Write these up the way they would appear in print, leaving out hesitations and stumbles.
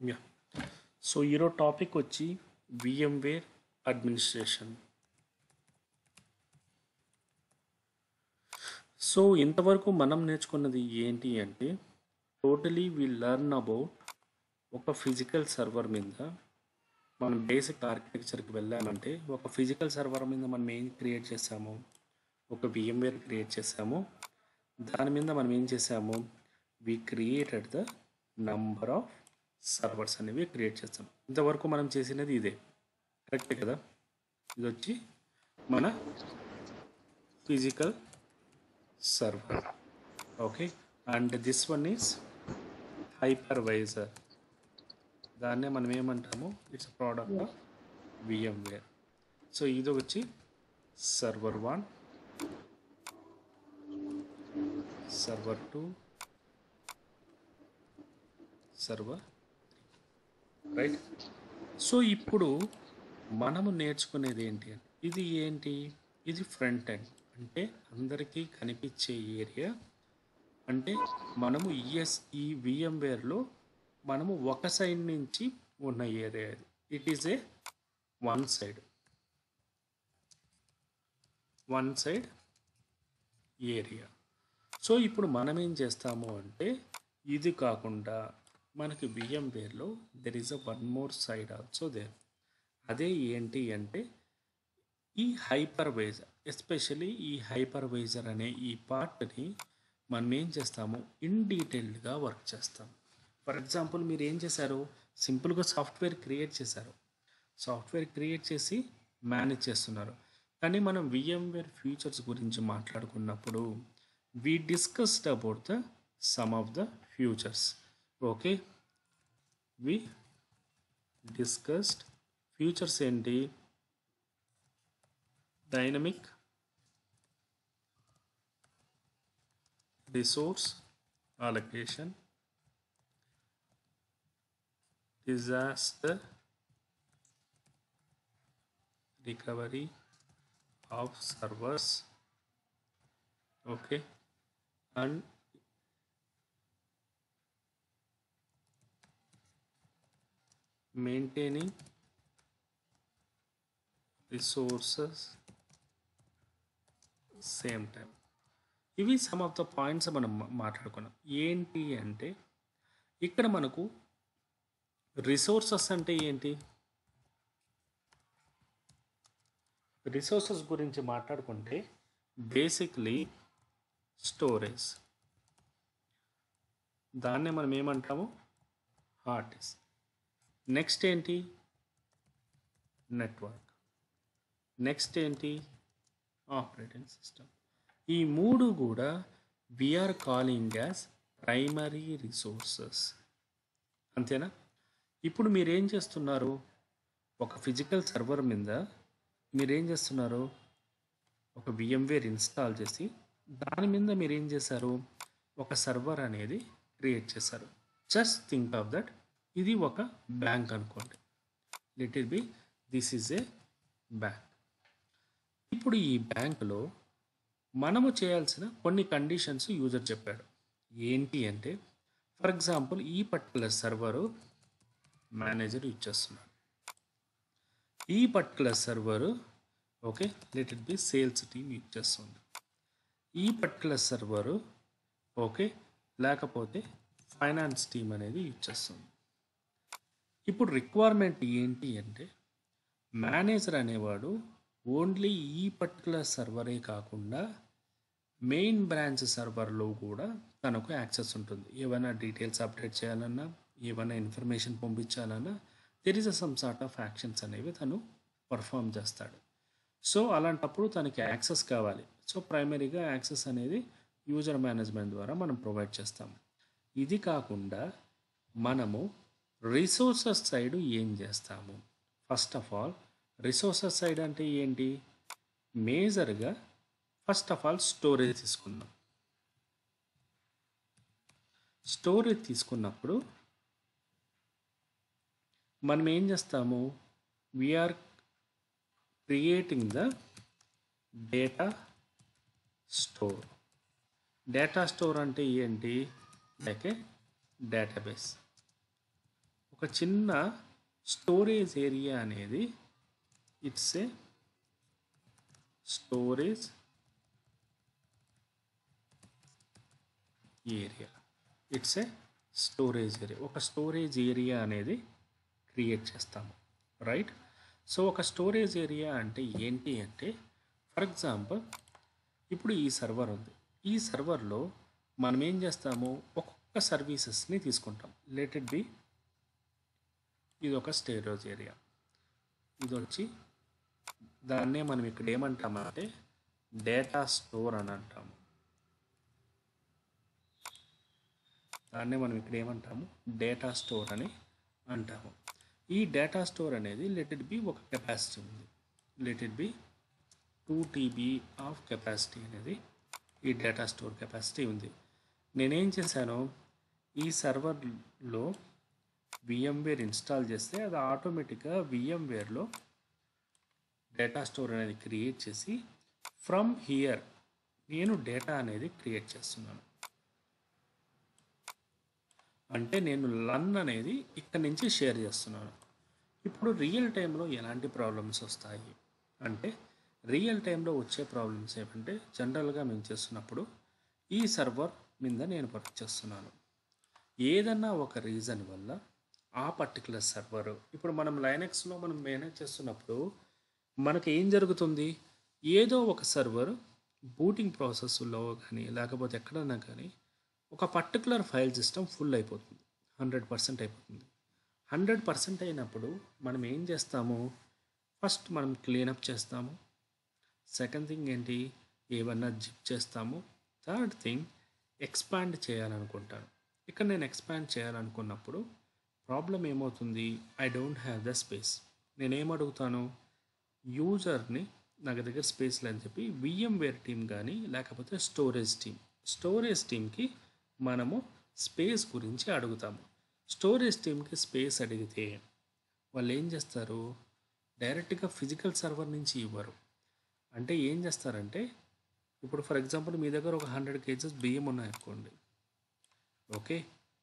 Yeah so ఈరోజు topic వచ్చి VMware administration. So ఇంతవరకు మనం నేర్చుకున్నది ఏంటి అంటే టోటలీ వి లర్న్ అబౌట్ ఒక ఫిజికల్ సర్వర్ మీద మనం బేసిక్ ఆర్కిటెక్చర్కి వెళ్ళామంటే ఒక ఫిజికల్ సర్వర్ మీద మనం ఏం క్రియేట్ చేసాము, ఒక VMware క్రియేట్ చేసాము. దాని మీద మనం ఏం చేసాము, we created the number of servers అనేవి క్రియేట్ చేస్తాం. ఇంతవరకు మనం చేసినది ఇదే, కరెక్టే కదా. ఇది వచ్చి మన physical server, okay. And this one is hypervisor. దాన్నే మనం ఏమంటాము, it's product of VMware. So ఇది వచ్చి server 1, server 2, server right. So ఇప్పుడు మనము నేర్చుకునేది ఏంటి అంటే ఇది ఏంటి, ఇది ఫ్రంట్ ఎండ్ అంటే అందరికీ కనిపించే ఏరియా. అంటే మనము ఈ VMwareలో మనము ఒక సైడ్ నుంచి ఉన్న ఏరియా ఇది. It is a one side area. So ఇప్పుడు మనం ఏం చేస్తాము అంటే ఇది కాకుండా మనకి VMwareలో there is a one more side also there. అదే ఏంటి అంటే ఈ హైపర్వైజర్, ఎస్పెషలీ ఈ హైపర్వైజర్ అనే ఈ పార్ట్ని మనం ఏం చేస్తాము, ఇన్ డీటెయిల్డ్గా వర్క్ చేస్తాం. ఫర్ ఎగ్జాంపుల్ మీరు ఏం చేశారు, సింపుల్గా సాఫ్ట్వేర్ క్రియేట్ చేశారు, సాఫ్ట్వేర్ క్రియేట్ చేసి మేనేజ్ చేస్తున్నారు. కానీ మనం VMware ఫ్యూచర్స్ గురించి మాట్లాడుకున్నప్పుడు we discussed about the some of the futures, okay. We discussed futures ఏంటి, dynamic resource allocation, disaster recovery of servers, okay, and maintaining resources same time. ఇవి some of the points మనం మాట్లాడుకున్నాం. ఏంటి అంటే ఇక్కడ మనకు రిసోర్సెస్ అంటే ఏంటి, రిసోర్సెస్ గురించి మాట్లాడుకుంటే బేసిక్లీ స్టోరేజ్, దాన్నే మనం ఏమంటాము, హార్డ్ డిస్క్. నెక్స్ట్ ఏంటి, నెట్వర్క్. నెక్స్ట్ ఏంటి, ఆపరేటింగ్ సిస్టమ్. ఈ మూడు కూడా we're calling as primary resources, అంతేనా. ఇప్పుడు మీరేం చేస్తున్నారు, ఒక ఫిజికల్ సర్వర్ మీద మీరేం చేస్తున్నారు, ఒక VMware ఇన్స్టాల్ చేసి దాని మీద మీరు ఏం చేశారు, ఒక సర్వర్ అనేది క్రియేట్ చేశారు. జస్ట్ థింక్ ఆఫ్ దట్, ఇది ఒక బ్యాంక్ అనుకోండి, let it B this is a bank. ఇప్పుడు ఈ బ్యాంకులో మనము చేయాల్సిన కొన్ని కండిషన్స్ యూజర్ చెప్పాడు. ఏంటి అంటే ఫర్ ఎగ్జాంపుల్ ఈ పర్టికులర్ సర్వరు మేనేజర్ యూజ్ చేస్తున్నాడు, ఈ particular server okay let it B sales team use చేస్తుంది, ఈ పర్టికులర్ సర్వరు ఓకే లేకపోతే ఫైనాన్స్ టీమ్ అనేది యూజ్ చేస్తుంది. ఇప్పుడు రిక్వైర్మెంట్ ఏంటి అంటే మేనేజర్ అనేవాడు ఓన్లీ ఈ పర్టికులర్ సర్వరే కాకుండా మెయిన్ బ్రాంచ్ సర్వర్లో కూడా తనకు యాక్సెస్ ఉంటుంది. ఏమైనా డీటెయిల్స్ అప్డేట్ చేయాలన్నా, ఏమైనా ఇన్ఫర్మేషన్ పంపించాలన్నా there is some sort of actions అనేవి తను పర్ఫామ్ చేస్తాడు. సో అలాంటప్పుడు తనకి యాక్సెస్ కావాలి. సో ప్రైమరీగా యాక్సెస్ అనేది యూజర్ మేనేజ్మెంట్ ద్వారా మనం ప్రొవైడ్ చేస్తాము. ఇది కాకుండా మనము రిసోర్సెస్ సైడ్ ఏం చేస్తాము, first of all resources side అంటే ఏంటి, మేజర్గా ఫస్ట్ ఆఫ్ ఆల్ స్టోరేజ్ తీసుకుందాం. స్టోరేజ్ తీసుకున్నప్పుడు మనం ఏం చేస్తాము, we're creating the data store. Data store అంటే ఏంటి, లైక్ ఏ డేటాబేస్. ఒక చిన్న స్టోరేజ్ ఏరియా అనేది it's a storage area. It's a storage area. ఒక స్టోరేజ్ ఏరియా అనేది క్రియేట్ చేస్తాము, రైట్? సో ఒక స్టోరేజ్ ఏరియా అంటే ఏంటి అంటే, ఫర్ ఎగ్జాంపుల్ ఇప్పుడు ఈ సర్వర్ ఉంది. ఈ సర్వర్లో మనం ఏం చేస్తాము, ఒక్కొక్క సర్వీసెస్ని తీసుకుంటాం. లెట్ ఇట్ బి ఇది ఒక స్టోరేజ్ ఏరియా. ఇది వచ్చి దాన్నే మనం ఇక్కడ ఏమంటామంటే డేటా స్టోర్ అని అంటాము. దాన్నే మనం ఇక్కడ ఏమంటాము, డేటా స్టోర్ అని అంటాము. ఈ డేటా స్టోర్ అనేది లెట్ ఇట్ బి ఒక కెపాసిటీ ఉంది. Let it B 2 TB of capacity అనేది ఈ డేటా స్టోర్ కెపాసిటీ ఉంది. నేనేం చేశాను, ఈ సర్వర్లో VMware ఇన్స్టాల్ చేస్తే అది ఆటోమేటిక్గా VMwareలో డేటా స్టోర్ అనేది క్రియేట్ చేసి ఫ్రమ్ హియర్ నేను డేటా అనేది క్రియేట్ చేస్తున్నాను. అంటే నేను లర్న్ అనేది ఇక్కడ నుంచి షేర్ చేస్తున్నాను. ఇప్పుడు రియల్ టైంలో ఎలాంటి ప్రాబ్లమ్స్ వస్తాయి అంటే, రియల్ టైంలో వచ్చే ప్రాబ్లమ్స్ ఏమంటే, జనరల్గా మేము చేస్తున్నప్పుడు ఈ సర్వర్ మీద నేను వర్క్ చేస్తున్నాను. ఏదన్నా ఒక రీజన్ వల్ల ఆ పర్టికులర్ సర్వర్, ఇప్పుడు మనం లైనక్స్లో మనం మేనేజ్ చేస్తున్నప్పుడు మనకి ఏం జరుగుతుంది, ఏదో ఒక సర్వర్ బూటింగ్ ప్రాసెస్లో కానీ లేకపోతే ఎక్కడన్నా కానీ ఒక పర్టికులర్ ఫైల్ సిస్టమ్ ఫుల్ అయిపోతుంది, 100% అయిపోతుంది. 100% అయినప్పుడు మనం ఏం చేస్తాము, ఫస్ట్ మనం క్లీనప్ చేస్తాము. సెకండ్ థింగ్ ఏంటి, ఏమన్నా జిప్ చేస్తాము. థర్డ్ థింగ్ ఎక్స్పాండ్ చేయాలనుకుంటాను. ఇక్కడ నేను ఎక్స్పాండ్ చేయాలనుకున్నప్పుడు ప్రాబ్లం ఏమవుతుంది, I don't have the space. నేనేమడుగుతాను, యూజర్ని నాకు దగ్గర స్పేస్ లేదని చెప్పి VMware టీమ్ కానీ లేకపోతే స్టోరేజ్ టీమ్కి మనము స్పేస్ గురించి అడుగుతాము. స్టోరేజ్ టీమ్కి స్పేస్ అడిగితే వాళ్ళు ఏం చేస్తారు, డైరెక్ట్గా ఫిజికల్ సర్వర్ నుంచి ఇవ్వరు. అంటే ఏం చేస్తారంటే, ఇప్పుడు ఫర్ ఎగ్జాంపుల్ మీ దగ్గర ఒక 100 kgs బియ్యం ఉన్నాయనుకోండి, ఓకే.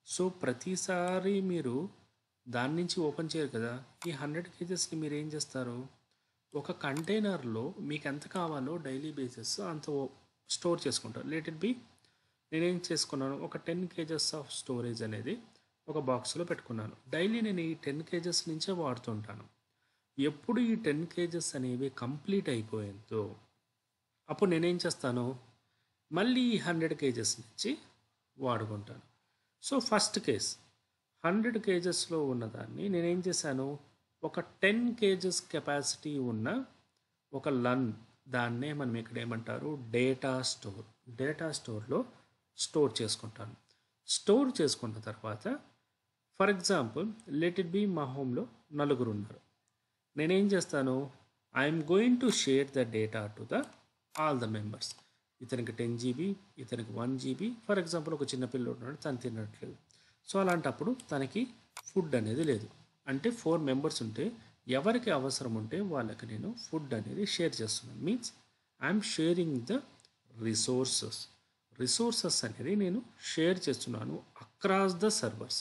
సో ప్రతిసారి మీరు దాని నుంచి ఓపెన్ చేయరు కదా. ఈ 100 kgsని మీరు ఏం చేస్తారు, ఒక కంటైనర్లో మీకు ఎంత కావాలో డైలీ బేసిస్ అంత స్టోర్ చేసుకుంటారు. లెట్ ఇట్ బి నేనేం చేసుకున్నాను, ఒక 10 kgs ఆఫ్ స్టోరేజ్ అనేది ఒక బాక్స్లో పెట్టుకున్నాను. డైలీ నేను ఈ 10 kgs నుంచే వాడుతుంటాను. ఎప్పుడు ఈ 10 kgs అనేవి కంప్లీట్ అయిపోయిందో అప్పుడు నేనేం చేస్తాను, మళ్ళీ ఈ 100 kgs నుంచి వాడుకుంటాను. సో ఫస్ట్ కేస్ 100 kgsలో ఉన్నదాన్ని నేనేం చేశాను, ఒక 10 kgs కెపాసిటీ ఉన్న ఒక లన్, దాన్నే మనం ఇక్కడ ఏమంటారు డేటా స్టోర్లో స్టోర్ చేసుకుంటాను. స్టోర్ చేసుకున్న తర్వాత for example let it B మా హోమ్లో 4 ఉన్నారు. నేనేం చేస్తాను, I'm going to share the data to the all the members. ఇతనికి 10 GB, ఇతనికి 1 GB. ఫర్ ఎగ్జాంపుల్ ఒక చిన్న పిల్లడు ఉన్నాడు, తను తినట్లేదు. సో అలాంటప్పుడు తనకి ఫుడ్ అనేది లేదు. అంటే 4 మెంబర్స్ ఉంటే ఎవరికి అవసరం ఉంటే వాళ్ళకి నేను ఫుడ్ అనేది షేర్ చేస్తున్నాను. Means I'm sharing the resources అనేది నేను షేర్ చేస్తున్నాను అక్రాస్ ద సర్వర్స్.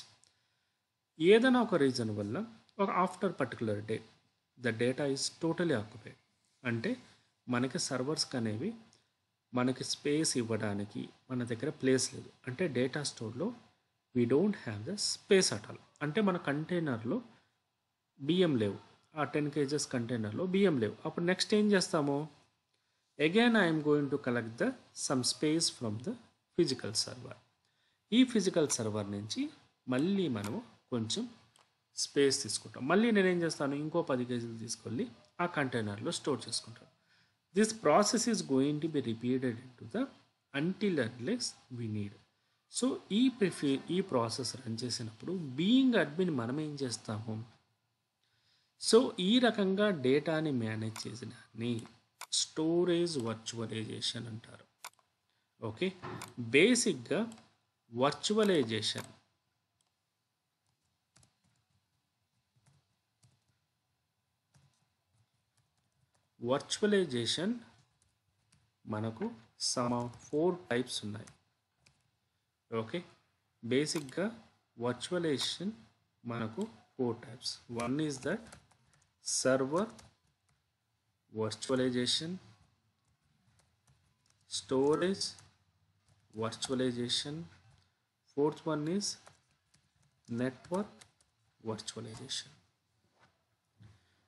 ఏదైనా ఒక రీజన్ వల్ల ఒక after particular day the data is totally occupied, అంటే మనకి సర్వర్స్కి అనేవి మనకి స్పేస్ ఇవ్వడానికి మన దగ్గర ప్లేస్ లేదు. అంటే డేటా స్టోర్లో we don't have the space at all. అంటే మన కంటైనర్లో బియ్యం లేవు, ఆ 10 kgs కంటైనర్లో బియ్యం లేవు. అప్పుడు నెక్స్ట్ ఏం చేస్తాము, again I'm going to collect the sum space from the physical server. ఈ ఫిజికల్ సర్వర్ నుంచి మళ్ళీ మనము కొంచెం స్పేస్ తీసుకుంటాం. మళ్ళీ నేనేం చేస్తాను, ఇంకో 10 kgs తీసుకెళ్ళి ఆ కంటైనర్లో స్టోర్ చేసుకుంటాను. This process is going to be repeated into the until unless we need. So ఈ ప్రాసెస్ రన్ చేసినప్పుడు బీయింగ్ అడ్మిన్ మనం ఏం చేస్తాము, సో ఈ రకంగా డేటాని మేనేజ్ చేసినని స్టోరేజ్ వర్చువలైజేషన్ అంటారు. ఓకే, బేసిక్గా వర్చువలైజేషన్ మనకు సమ్ 4 టైప్స్ ఉన్నాయి. ఓకే, బేసిక్గా వర్చువలైజేషన్ మనకు four types. One is that server virtualization, storage virtualization, fourth one is network virtualization.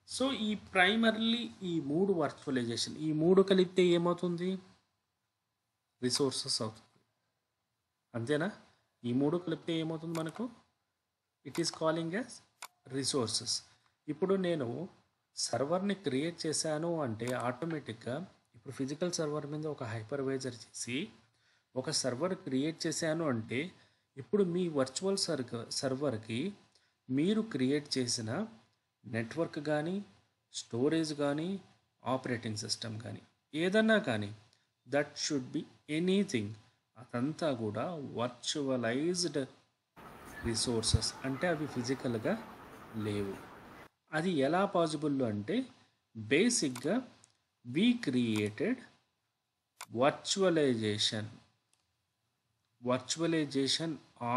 So ఈ ప్రైమర్లీ ఈ మూడు వర్చువలైజేషన్, ఈ మూడు కలిపితే ఏమవుతుంది? రిసోర్సెస్ అవుతుంది. అంతేనా? ఈ మూడు కలిపితే ఏమవుతుంది మనకు? It is calling as resources. ఇప్పుడు నేను సర్వర్ని క్రియేట్ చేశాను అంటే ఆటోమేటిక్గా ఇప్పుడు ఫిజికల్ సర్వర్ మీద ఒక హైపర్వైజర్ చేసి ఒక సర్వర్ క్రియేట్ చేశాను అంటే ఇప్పుడు మీ వర్చువల్ సర్వర్కి మీరు క్రియేట్ చేసిన నెట్వర్క్ కానీ, స్టోరేజ్ కానీ, ఆపరేటింగ్ సిస్టమ్ కానీ, ఏదన్నా కానీ దట్ షుడ్ బి ఎనీథింగ్, అదంతా కూడా వర్చువలైజ్డ్ రిసోర్సెస్. అంటే అవి ఫిజికల్గా లేవు. అది ఎలా పాసిబుల్ అంటే బేసిక్గా వి క్రియేటెడ్ వర్చువలైజేషన్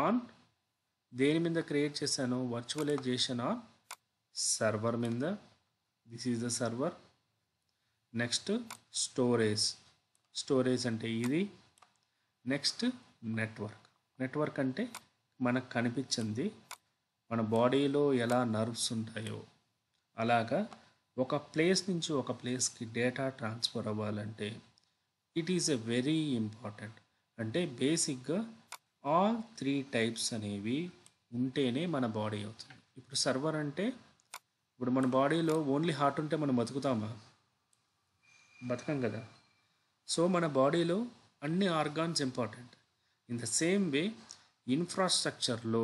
ఆన్ దేని మీద క్రియేట్ చేశాను? వర్చువలైజేషన్ ఆన్ సర్వర్ మీద. This is the server. Next storage అంటే ఇది. నెక్స్ట్ నెట్వర్క్ అంటే మనకు కనిపించింది, మన బాడీలో ఎలా నర్వ్స్ ఉంటాయో అలాగా ఒక ప్లేస్ నుంచి ఒక ప్లేస్కి డేటా ట్రాన్స్ఫర్ అవ్వాలంటే it is a very important. అంటే బేసిక్గా ఆల్ 3 టైప్స్ అనేవి ఉంటేనే మన బాడీ అవుతుంది. ఇప్పుడు సర్వర్ అంటే ఇప్పుడు మన బాడీలో ఓన్లీ హార్ట్ ఉంటే మనం బతుకుతామా? బతకం కదా. సో మన బాడీలో అన్ని organs important. In the same way ఇన్ఫ్రాస్ట్రక్చర్లో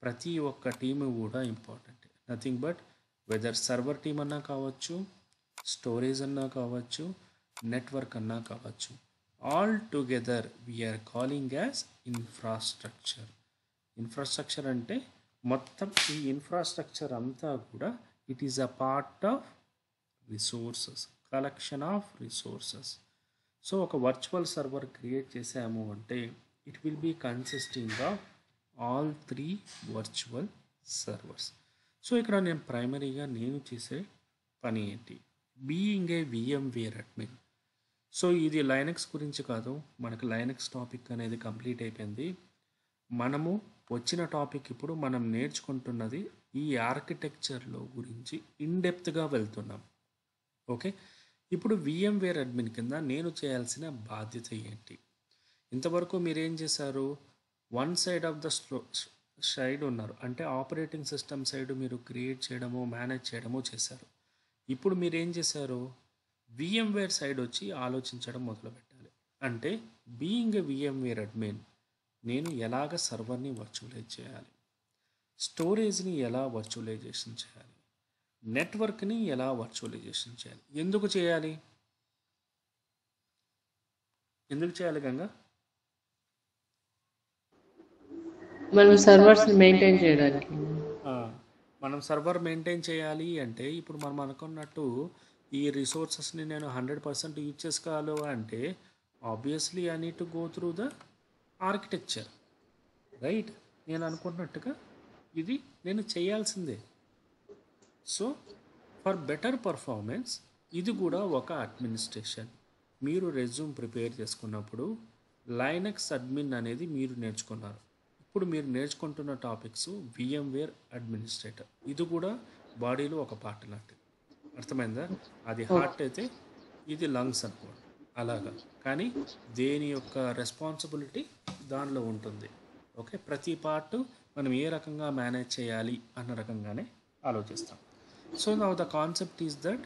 ప్రతి ఒక్క టీము కూడా important. Nothing but whether server team అన్నా కావచ్చు, స్టోరేజ్ అన్నా కావచ్చు, నెట్వర్క్ అన్నా కావచ్చు, all together we're calling as infrastructure. Infrastructure అంటే మొత్తం ఈ ఇన్ఫ్రాస్ట్రక్చర్ అంతా కూడా it is a part of resources, collection of resources. So ఒక వర్చువల్ సర్వర్ క్రియేట్ చేసాము అంటే it will be consisting of all 3 virtual servers. So ఇక్కడ నేను ప్రైమరీగా నేను చేసే పని ఏంటి? Being a VMware admin. So ఇది లైనక్స్ గురించి కాదు, మనకు లైనక్స్ టాపిక్ అనేది కంప్లీట్ అయిపోయింది. మనము వచ్చిన టాపిక్ ఇప్పుడు మనం నేర్చుకుంటున్నది ఈ ఆర్కిటెక్చర్లో గురించి ఇన్డెప్త్గా వెళ్తున్నాం. ఓకే, ఇప్పుడు VMware అడ్మిన్ కింద నేను చేయాల్సిన బాధ్యత ఏంటి? ఇంతవరకు మీరేం చేశారు? One side of the side ఉన్నారు, అంటే ఆపరేటింగ్ సిస్టమ్ సైడ్ మీరు క్రియేట్ చేయడము, మేనేజ్ చేయడము చేశారు. ఇప్పుడు మీరు ఏం చేశారు? VMware సైడ్ వచ్చి ఆలోచించడం మొదలుపెట్టాలి. అంటే బీయింగ్ ఏ VMware అడ్మిన్ నేను ఎలాగ సర్వర్ని వర్చువలైజ్ చేయాలి, స్టోరేజ్ని ఎలా వర్చువలైజేషన్ చేయాలి, నెట్వర్క్ని ఎలా వర్చువలైజేషన్ చేయాలి, ఎందుకు చేయాలి గంగా? మనం సర్వర్స్ మెయింటైన్ చేయడానికి. మనం సర్వర్ మెయింటైన్ చేయాలి అంటే ఇప్పుడు మనం అనుకున్నట్టు ఈ రిసోర్సెస్ని నేను 100% యూజ్ చేసుకోవాలి అంటే obviously I need to go through the architecture, right? నేను అనుకున్నట్టుగా ఇది నేను చేయాల్సిందే. సో ఫర్ బెటర్ పర్ఫార్మెన్స్ ఇది కూడా ఒక అడ్మినిస్ట్రేషన్. మీరు రెజ్యూమ్ ప్రిపేర్ చేసుకున్నప్పుడు లైనక్స్ అడ్మిన్ అనేది మీరు నేర్చుకున్నారు. ఇప్పుడు మీరు నేర్చుకుంటున్న టాపిక్స్ VMware అడ్మినిస్ట్రేటర్. ఇది కూడా బాడీలో ఒక పార్ట్ లాంటిది. అర్థమైందా? అది హార్ట్ అయితే ఇది లంగ్స్ అనుకోండి, అలాగా. కానీ దేని యొక్క రెస్పాన్సిబిలిటీ దానిలో ఉంటుంది. ఓకే, ప్రతి పార్ట్ మనం ఏ రకంగా మేనేజ్ చేయాలి అన్న రకంగానే ఆలోచిస్తాం. So now the concept is that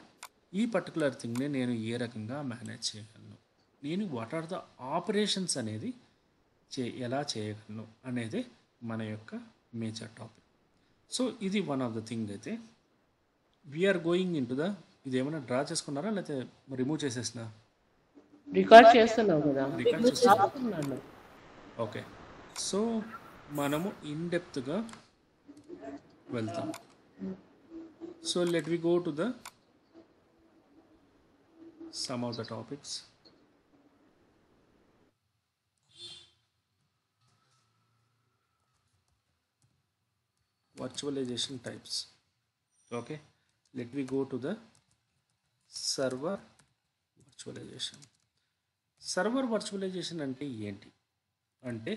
ఈ పర్టికులర్ థింగ్ని నేను ఏ రకంగా మేనేజ్ చేయగలను, నేను వాట్ ఆర్ ద ఆపరేషన్స్ అనేది ఎలా చేయగలను అనేది మన యొక్క మేజర్ టాపిక్. సో ఇది వన్ ఆఫ్ ద థింగ్. అయితే we're going in to the, ఇది ఏమైనా డ్రా చేసుకున్నారా లేకపోతే రిమూవ్ చేసేసినా? రికార్డ్ చేస్తున్నావు కదా. రికార్డ్ చేస్తున్నాను. ఓకే, సో మనము ఇన్డెప్త్గా వెళ్తాం. So let we go to the some of the topics. virtualization types. Okay, let me go to the server virtualization. Server virtualization అంటే ఏంటి అంటే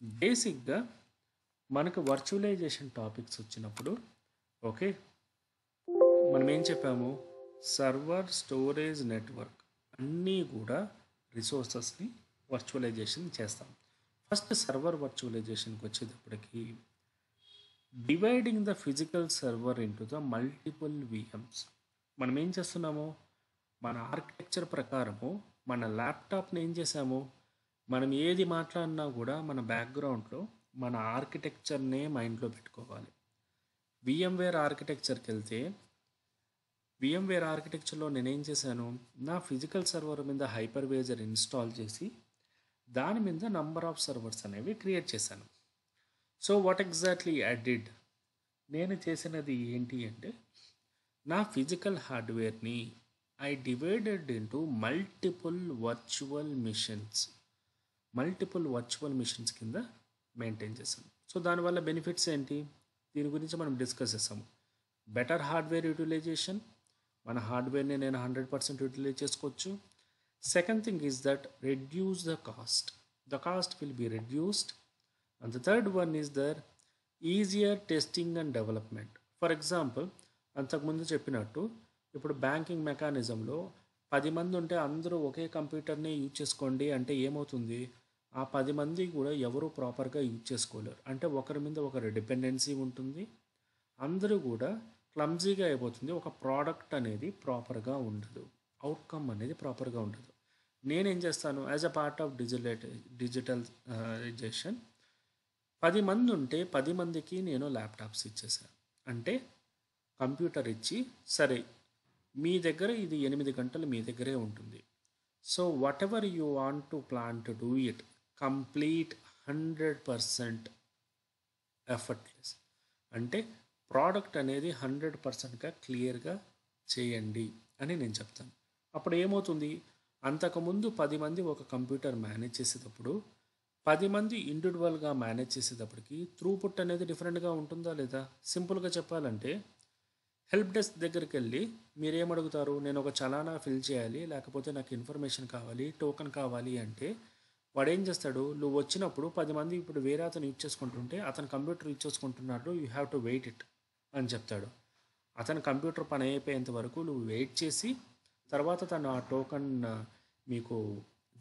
బేసిక్గా మనకు వర్చువలైజేషన్ టాపిక్స్ వచ్చినప్పుడు ఓకే మనం ఏం చెప్పాము సర్వర్ స్టోరేజ్ నెట్వర్క్ అన్నీ కూడా రిసోర్సెస్ని వర్చువలైజేషన్ చేస్తాం. ఫస్ట్ సర్వర్ వర్చువలైజేషన్కి వచ్చేటప్పటికి dividing the physical server into the multiple VMs. మనం ఏం చేస్తున్నాము మన ఆర్కిటెక్చర్ ప్రకారము మన ల్యాప్టాప్ని ఏం చేసాము మనం ఏది మాట్లాడినా కూడా మన బ్యాక్గ్రౌండ్లో మన ఆర్కిటెక్చర్నే మైండ్లో పెట్టుకోవాలి. విఎంవేర్ ఆర్కిటెక్చర్కి వెళ్తే విఎంవేర్ ఆర్కిటెక్చర్లో నేనేం చేశాను నా ఫిజికల్ సర్వర్ మీద హైపర్వేజర్ ఇన్స్టాల్ చేసి దాని మీద నంబర్ ఆఫ్ సర్వర్స్ అనేవి క్రియేట్ చేశాను. So what exactly I did నేను చేసినది ఏంటి అంటే నా ఫిజికల్ హార్డ్వేర్ని I divided into multiple virtual machines కింద మెయింటైన్ చేశాను. సో దానివల్ల బెనిఫిట్స్ ఏంటి దీని గురించి మనం డిస్కస్ చేసాము. బెటర్ హార్డ్వేర్ యూటిలైజేషన్, మన హార్డ్వేర్ని నేను 100% యూటిలైజ్ చేసుకోవచ్చు. Second thing is that reduce the cost will be reduced. And the third one is there easier testing and development. For example అంతకుముందు చెప్పినట్టు ఇప్పుడు బ్యాంకింగ్ మెకానిజంలో 10 మంది ఉంటే అందరూ ఒకే కంప్యూటర్ని యూజ్ చేసుకోండి అంటే ఏమవుతుంది ఆ 10 మంది కూడా ఎవరు ప్రాపర్గా యూజ్ చేసుకోలేరు. అంటే ఒకరి మీద ఒకరు డిపెండెన్సీ ఉంటుంది, అందరూ కూడా క్లమ్జీగా అయిపోతుంది. ఒక ప్రోడక్ట్ అనేది ప్రాపర్గా ఉండదు, అవుట్కమ్ అనేది ప్రాపర్గా ఉండదు. నేనేం చేస్తాను as a part of digitalization 10 మంది ఉంటే 10 మందికి నేను ల్యాప్టాప్స్ ఇచ్చేసాను. అంటే కంప్యూటర్ ఇచ్చి సరే మీ దగ్గర ఇది 8 గంటలు మీ దగ్గరే ఉంటుంది. So what ever you want to plan to do it complete 100% effortless. అంటే ప్రోడక్ట్ అనేది 100%గా క్లియర్గా చేయండి అని నేను చెప్తాను. అప్పుడు ఏమవుతుంది అంతకుముందు 10 మంది ఒక కంప్యూటర్ మేనేజ్ చేసేటప్పుడు 10 మంది ఇండివిజువల్గా మేనేజ్ చేసేటప్పటికి త్రూపుట్ అనేది డిఫరెంట్గా ఉంటుందా లేదా? సింపుల్గా చెప్పాలంటే హెల్ప్ డెస్క్ దగ్గరికి వెళ్ళి మీరేమడుగుతారు నేను ఒక చలానా ఫిల్ చేయాలి లేకపోతే నాకు ఇన్ఫర్మేషన్ కావాలి టోకెన్ కావాలి అంటే వాడు ఏం చేస్తాడు నువ్వు వచ్చినప్పుడు 10 మంది ఇప్పుడు వేరే అతను యూజ్ చేసుకుంటుంటే అతను కంప్యూటర్ యూజ్ చేసుకుంటున్నాడు you have to wait it అని చెప్తాడు. అతని కంప్యూటర్ పని అయిపోయేంత వరకు నువ్వు వెయిట్ చేసి తర్వాత తను ఆ టోకెన్ మీకు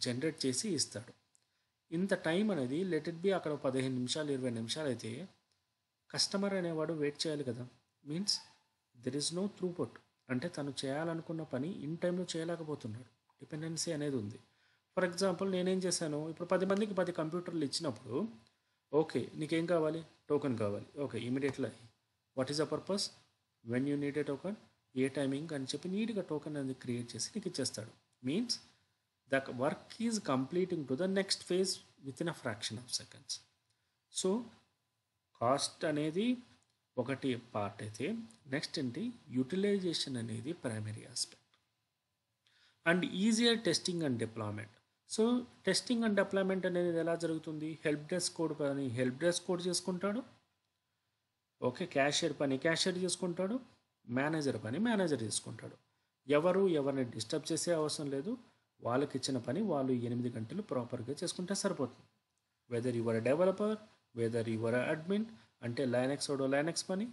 జనరేట్ చేసి ఇస్తాడు. ఇంత టైం అనేది లెట్ ఇట్ బి అక్కడ 15 నిమిషాలు 20 నిమిషాలు అయితే కస్టమర్ అనేవాడు వెయిట్ చేయాలి కదా. Means there is no throughput. అంటే తను చేయాలనుకున్న పని ఇన్ టైంలో చేయలేకపోతున్నాడు, డిపెండెన్సీ అనేది ఉంది. ఫర్ ఎగ్జాంపుల్ నేనేం చేశాను ఇప్పుడు 10 మందికి 10 కంప్యూటర్లు ఇచ్చినప్పుడు ఓకే నీకేం కావాలి టోకెన్ కావాలి okay immediately what is the purpose when you need a token A timing అని చెప్పి నీట్గా టోకెన్ అనేది క్రియేట్ చేసి నీకు ఇచ్చేస్తాడు. Means the work is completing to the next phase with in a fraction of seconds. So cost అనేది ఒకటి part అయితే నెక్స్ట్ ఏంటి యూటిలైజేషన్ అనేది primary aspect and easier testing and deployment. So testing and deployment అనేది ఎలా జరుగుతుంది help desk code పని help desk code చేసుకుంటాడు, ఓకే క్యాషియర్ పని క్యాషియర్ చేసుకుంటాడు, మేనేజర్ పని మేనేజర్ చేసుకుంటాడు. ఎవరిని డిస్టర్బ్ చేసే అవసరం లేదు, వాళ్ళకి ఇచ్చిన పని వాళ్ళు 8 గంటలు ప్రాపర్గా చేసుకుంటే సరిపోతుంది. Weather your developer weather your admin అంటే లైనక్స్ ఓడో లైనక్స్ పని,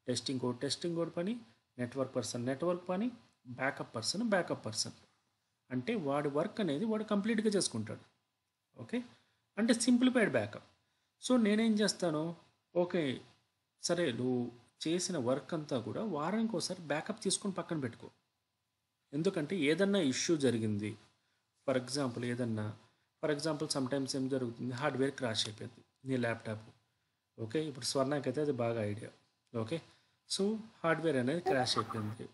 టెస్టింగ్ కోడ్ పని, నెట్వర్క్ పని, బ్యాకప్ పర్సన్ అంటే వాడి వర్క్ అనేది వాడు కంప్లీట్గా చేసుకుంటాడు. ఓకే అంటే సింప్లిఫైడ్ బ్యాకప్. సో నేనేం చేస్తాను ఓకే సరే నువ్వు చేసిన వర్క్ అంతా కూడా వారానికి ఒకసారి బ్యాకప్ తీసుకొని పక్కన పెట్టుకో. ఎందుకంటే ఏదన్నా ఇష్యూ జరిగింది ఫర్ ఎగ్జాంపుల్ సమ్టైమ్స్ ఏం జరుగుతుంది హార్డ్వేర్ క్రాష్ అయిపోయింది నీ ల్యాప్టాప్. ఓకే ఇప్పుడు స్వర్ణకైతే అది బాగా ఐడియా. ఓకే సో హార్డ్వేర్ అనేది క్రాష్ అయిపోయింది,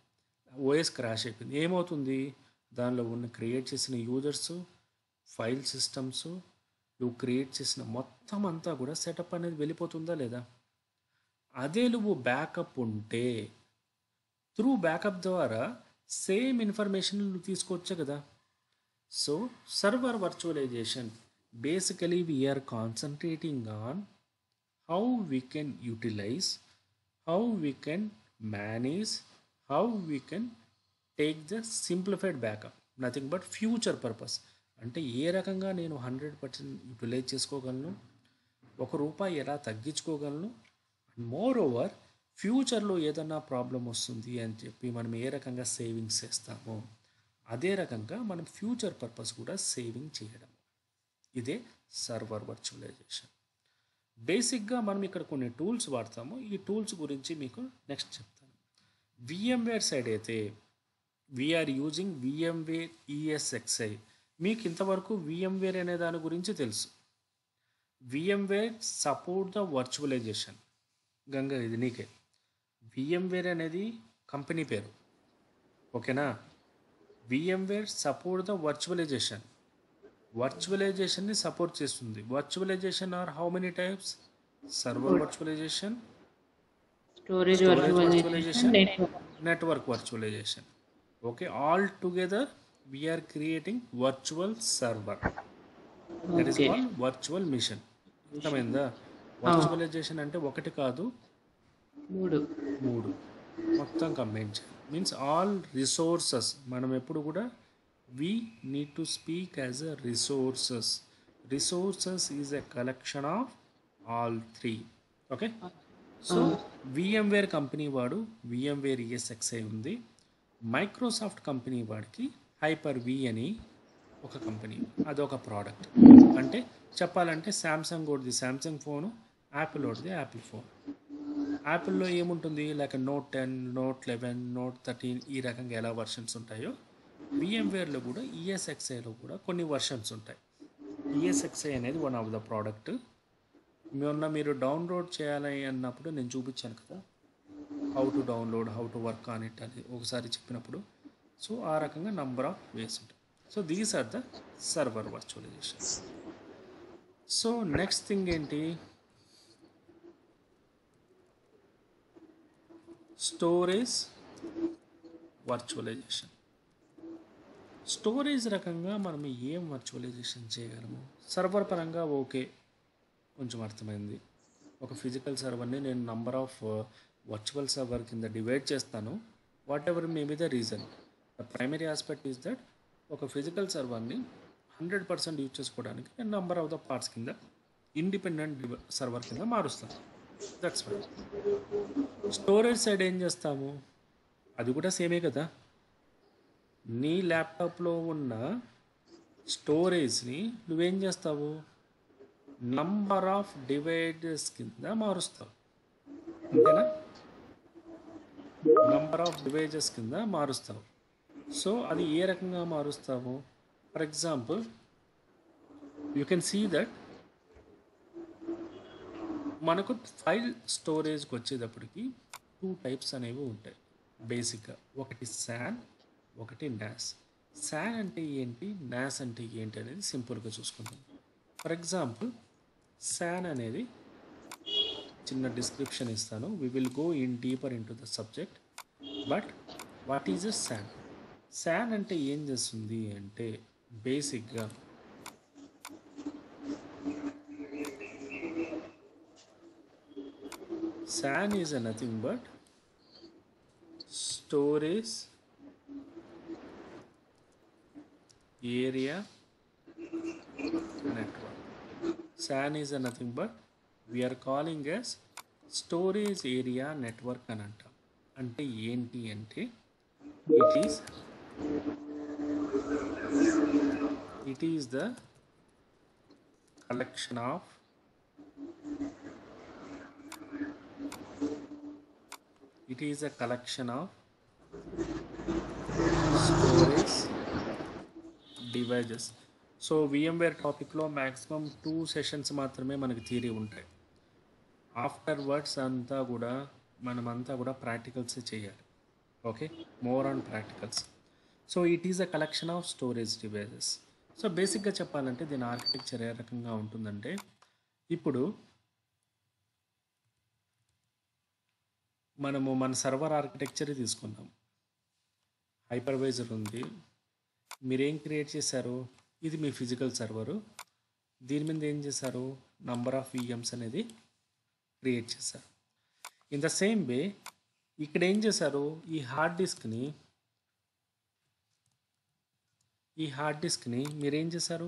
ఓఎస్ క్రాష్ అయిపోయింది. ఏమవుతుంది దానిలో ఉన్న క్రియేట్ చేసిన యూజర్స్ ఫైల్ సిస్టమ్స్ నువ్వు క్రియేట్ చేసిన మొత్తం అంతా కూడా సెటప్ అనేది వెళ్ళిపోతుందా లేదా? అదే నువ్వు బ్యాకప్ ఉంటే త్రూ బ్యాకప్ ద్వారా సేమ్ ఇన్ఫర్మేషన్ నువ్వు తీసుకోవచ్చు కదా. So server virtualization basically we're concentrating on how we can utilize how we can manage, how we can take the simplified backup, nothing but future purpose. అంటే ఏ రకంగా నేను 100% utilise చేసుకోగలను, ₹1 ఎలా తగ్గించుకోగలను, more over ఫ్యూచర్లో ఏదన్నా ప్రాబ్లం వస్తుంది అని చెప్పి మనం ఏ రకంగా సేవింగ్స్ చేస్తామో అదే రకంగా మనం ఫ్యూచర్ పర్పస్ కూడా సేవింగ్ చేయడం. ఇదే సర్వర్ వర్చువలైజేషన్. బేసిక్గా మనం ఇక్కడ కొన్ని టూల్స్ వాడతాము. ఈ టూల్స్ గురించి మీకు నెక్స్ట్ చెప్తాను. VMware సైడ్ అయితే వీఆర్ యూజింగ్ VMware ESXi. మీకు ఇంతవరకు VMware అనే దాని గురించి తెలుసు. VMware support the virtualization. Ganga ఇది నీకే. VMware అనేది కంపెనీ పేరు, ఓకేనా? VMware support the virtualization. వర్చువలైజేషన్ని సపోర్ట్ చేస్తుంది. Virtualization are how many types? Server virtualization, storage virtualization, network. network virtualization. Okay, all together we are creating virtual server. That is Okay. called virtual machine. అర్థమైందా? Virtualisation అంటే ఒకటి కాదు, 3 మొత్తం combine చేయాలి. Means all resources. మనం ఎప్పుడు కూడా we need to speak as a resources. Resources is a collection of all 3. Okay. So VMware company వాడు VMware ESXi ఉంది. మైక్రోసాఫ్ట్ కంపెనీ వాడికి Hyper-V అని ఒక కంపెనీ, అదొక ప్రోడక్ట్. అంటే చెప్పాలంటే శాంసంగ్ ఒకటిది శాంసంగ్ ఫోను, యాపిల్ ఒకటిది యాపిల్ ఫోన్. యాపిల్లో ఏముంటుంది, లైక్ Note 10, Note 11, Note 13 ఈ రకంగా ఎలా వర్షన్స్ ఉంటాయో VMwareలో కూడా ESXiలో కూడా కొన్ని వర్షన్స్ ఉంటాయి. ESXi అనేది వన్ ఆఫ్ ద ప్రోడక్ట్. మొన్న మీరు డౌన్లోడ్ చేయాలి అన్నప్పుడు నేను చూపించాను కదా, how to download, how to work on it అని ఒకసారి చెప్పినప్పుడు. సో ఆ రకంగా నంబర్ ఆఫ్ వేస్ ఉంటాయి. So these are the server virtualization. So next thing ఏంటి, స్టోరేజ్ వర్చువలైజేషన్. స్టోరేజ్ రకంగా మనం ఏం వర్చువలైజేషన్ చేయగలము? సర్వర్ పరంగా ఓకే, కొంచెం అర్థమైంది. ఒక ఫిజికల్ సర్వర్ని నేను నంబర్ ఆఫ్ వర్చువల్ సర్వర్ కింద డివైడ్ చేస్తాను. What ever may be the reason, the primary aspect is that ఒక ఫిజికల్ సర్వర్ని 100% యూజ్ చేసుకోవడానికి నేను నంబర్ ఆఫ్ ద పార్ట్స్ కింద ఇండిపెండెంట్ సర్వర్ కింద మారుస్తాను. That's why. స్టోరేజ్ సైడ్ ఏం చేస్తాము, అది కూడా సేమే కదా. నీ ల్యాప్టాప్లో ఉన్న స్టోరేజ్ని నువ్వేం చేస్తావు, నంబర్ ఆఫ్ డివైజెస్ కింద మారుస్తావు, అంతేనా? నంబర్ ఆఫ్ డివైజెస్ కింద మారుస్తావు. సో అది ఏ రకంగా మారుస్తావు? For example you can see that మనకు ఫైల్ స్టోరేజ్కి వచ్చేటప్పటికి 2 టైప్స్ అనేవి ఉంటాయి బేసిక్గా. ఒకటి SAN, ఒకటి NAS. SAN అంటే ఏంటి, NAS అంటే ఏంటి అనేది సింపుల్గా చూసుకుందాం. ఫర్ ఎగ్జాంపుల్ SAN అనేది చిన్న డిస్క్రిప్షన్ ఇస్తాను. We will go in deeper in to the subject. But what is a SAN? SAN అంటే ఏం చేస్తుంది అంటే బేసిక్గా SAN is nothing but storage area network. SAN is nothing but we are calling as storage area network అని అంటాం. అంటే ఏంటి అంటే it is the collection of storage devices. So VMware టాపిక్లో మ్యాక్సిమం 2 సెషన్స్ మాత్రమే మనకి థియరీ ఉంటాయి. ఆఫ్టర్ వర్డ్స్ మనమంతా కూడా ప్రాక్టికల్సే చేయాలి. Okay, more on practicals. So it is a collection of storage devices. So బేసిక్గా చెప్పాలంటే దీని ఆర్కిటెక్చర్ ఏ రకంగా ఉంటుందంటే, ఇప్పుడు మనము మన సర్వర్ ఆర్కిటెక్చర్ తీసుకుందాం. హైపర్వైజర్ ఉంది, మీరేం క్రియేట్ చేశారు, ఇది మీ ఫిజికల్ సర్వరు. దీని మీద ఏం చేశారు, నంబర్ ఆఫ్ VMs అనేది క్రియేట్ చేశారు. ఇన్ ద సేమ్ వే ఇక్కడ ఏం చేశారు, ఈ హార్డ్ డిస్క్ని మీరేం చేశారు,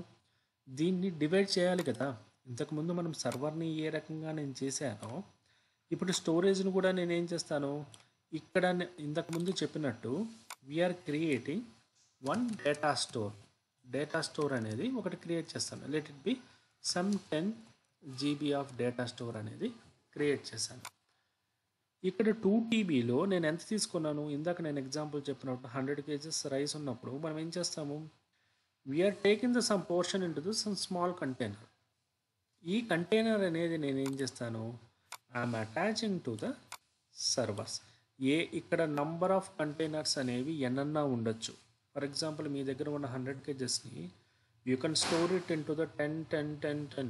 దీన్ని డివైడ్ చేయాలి కదా. ఇంతకుముందు మనం సర్వర్ని ఏ రకంగా నేను చేశానో ఇప్పుడు స్టోరేజ్ను కూడా నేను ఏం చేస్తాను, ఇక్కడ ఇంతకుముందు చెప్పినట్టు we're creating one data store అనేది ఒకటి క్రియేట్ చేస్తాను. Let it be some 10 GB of data store అనేది క్రియేట్ చేశాను. ఇక్కడ 2 TBలో నేను ఎంత తీసుకున్నాను, ఇందాక నేను ఎగ్జాంపుల్ చెప్పినప్పుడు 100 kgs రైస్ ఉన్నప్పుడు మనం ఏం చేస్తాము, we're taking the some portion in to the some small container. ఈ కంటైనర్ అనేది నేను ఏం చేస్తాను, I'm attaching to the servers. ఇక్కడ నంబర్ ఆఫ్ కంటైనర్స్ అనేవి ఎన్నన్నా ఉండొచ్చు. ఫర్ ఎగ్జాంపుల్ మీ దగ్గర ఉన్న 100 kgsని you can store it in to the 10